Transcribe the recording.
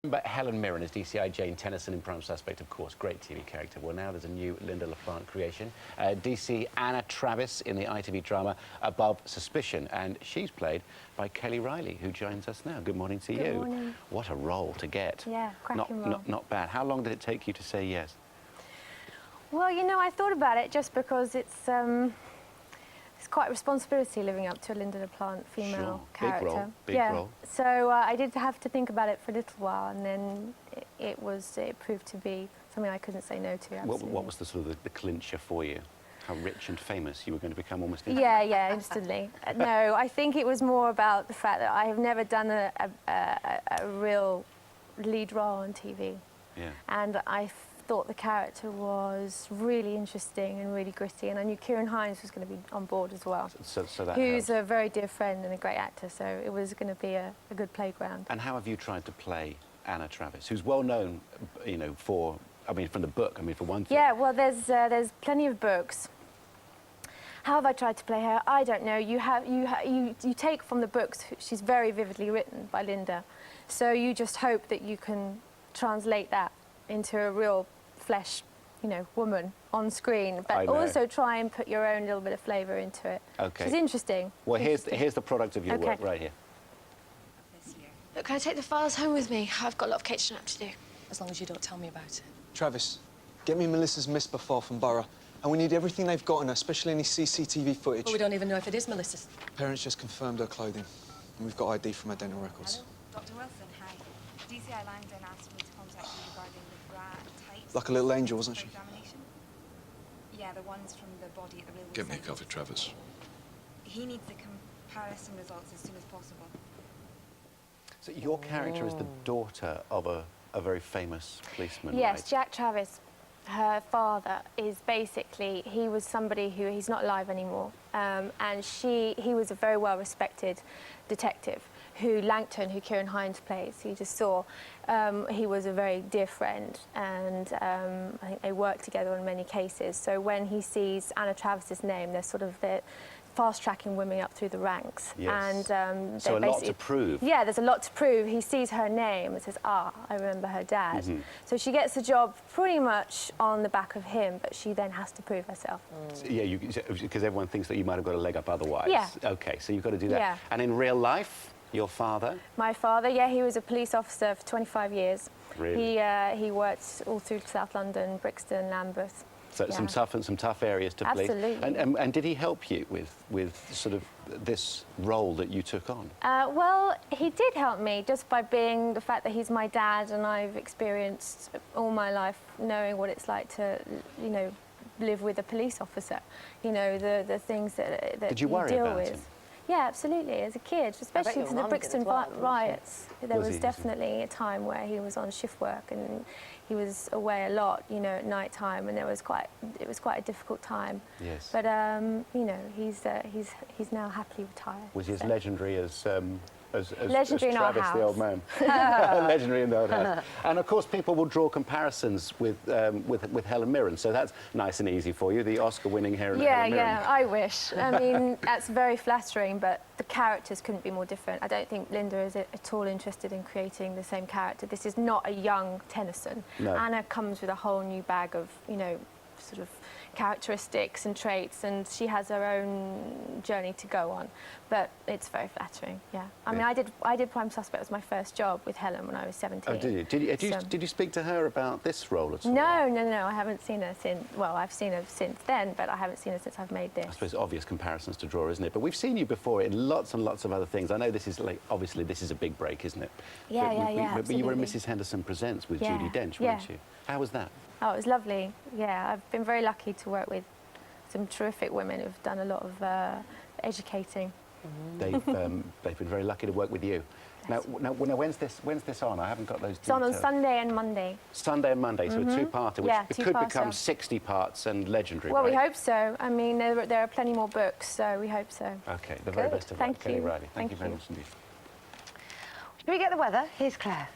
But Helen Mirren as DCI Jane Tennyson in Prime Suspect, of course, great TV character. Well, now there's a new Linda LaPlante creation, DC Anna Travis in the ITV drama Above Suspicion, and she's played by Reilly, who joins us now. Good morning to you. Good morning. What a role to get. Yeah, cracking role. Not bad. How long did it take you to say yes? Well, you know, I thought about it just because it's quite a responsibility living up to a Linda LaPlante female character. Big role. So I did have to think about it for a little while, and then it proved to be something I couldn't say no to. Absolutely. What was the sort of the clincher for you? How rich and famous you were going to become almost instantly? Yeah, instantly. No, I think it was more about the fact that I have never done a real lead role on TV. Yeah. And I thought the character was really interesting and really gritty, and I knew Kieran Hines was going to be on board as well. So that who's helped. A very dear friend and a great actor, so it was going to be a good playground. And how have you tried to play Anna Travis, who's well known, you know, for, I mean, from the book, I mean, for one thing? Yeah, well, there's plenty of books. How have I tried to play her? I don't know. You take from the books. She's very vividly written by Linda, so you just hope that you can translate that into a real flesh, you know, woman on screen, but also try and put your own little bit of flavour into it. Okay. She's interesting. Well, here's the product of your work right here. Look, can I take the files home with me? I've got a lot of catching up to do. As long as you don't tell me about it. Travis, get me Melissa's Miss before from Borough, and we need everything they've got on her, especially any CCTV footage. Well, we don't even know if it is Melissa's. Parents just confirmed her clothing, and we've got ID from her dental records. Hello, Dr. Wilson, hi. DCI Langdon asked me to contact you regarding the bra tights. Like a little angel, wasn't she? Examination. Yeah, the ones from the body at the railway. Get me a coffee, Travis. He needs the comparison results as soon as possible. So your character is the daughter of a very famous policeman, Yes, right? Jack Travis, her father, is basically, he was somebody who, he's not alive anymore, and he was a very well-respected detective who Langton, who Kieran Hines plays, he just saw, he was a very dear friend, and I think they worked together on many cases. So when he sees Anna Travis's name, they're sort of fast-tracking women up through the ranks. Yes. And so a lot to prove. Yeah, there's a lot to prove. He sees her name and says, I remember her dad. Mm-hmm. So she gets the job pretty much on the back of him, but she then has to prove herself. So, yeah, because everyone thinks that you might have got a leg up otherwise. Yeah. Okay, so you've got to do that. Yeah. And in real life, your father? My father, yeah, he was a police officer for 25 years. Really? He worked all through South London, Brixton, Lambeth. So some tough areas to police. Absolutely. And did he help you with sort of this role that you took on? Well, he did help me just by being the fact that he's my dad, and I've experienced all my life knowing what it's like to, you know, live with a police officer. You know, the things that did you worry deal about with. him? Yeah, absolutely. As a kid, especially to the Brixton riots, there was definitely a time where he was on shift work and he was away a lot, you know, at night time, and it was quite a difficult time. Yes. But you know, he's now happily retired. Was he as legendary as legendary in our Travis, house. the old man? Legendary in the old house. And of course, people will draw comparisons with Helen Mirren, so that's nice and easy for you. The Oscar-winning Helen Mirren. Yeah, I wish. I mean, that's very flattering, but the characters couldn't be more different. I don't think Linda is at all interested in creating the same character. This is not a young Tennyson. No. Anna comes with a whole new bag of, you know, sort of characteristics and traits, and she has her own journey to go on. But it's very flattering, yeah. I mean, I did Prime Suspect. It was my first job with Helen when I was 17. Oh, did you? Did you speak to her about this role at all? No, I haven't seen her since. Well, I've seen her since then, but I haven't seen her since I've made this. I suppose obvious comparisons to draw, isn't it? But we've seen you before in lots and lots of other things. I know this is like, obviously this is a big break, isn't it? Yeah, But you were in Mrs. Henderson Presents with Judi Dench, weren't you? How was that? Oh, it was lovely. Yeah, I've been very lucky to work with some terrific women who've done a lot of educating. They've been very lucky to work with you. Now, when's this on? I haven't got those details. It's on Sunday and Monday. Sunday and Monday, so a two-parter, which it could two-parter. become 60 parts and legendary, Well, right? we hope so. I mean, there are plenty more books, so we hope so. OK, the very best of luck. Thank you. Reilly, thank you very much indeed. Should we get the weather? Here's Claire.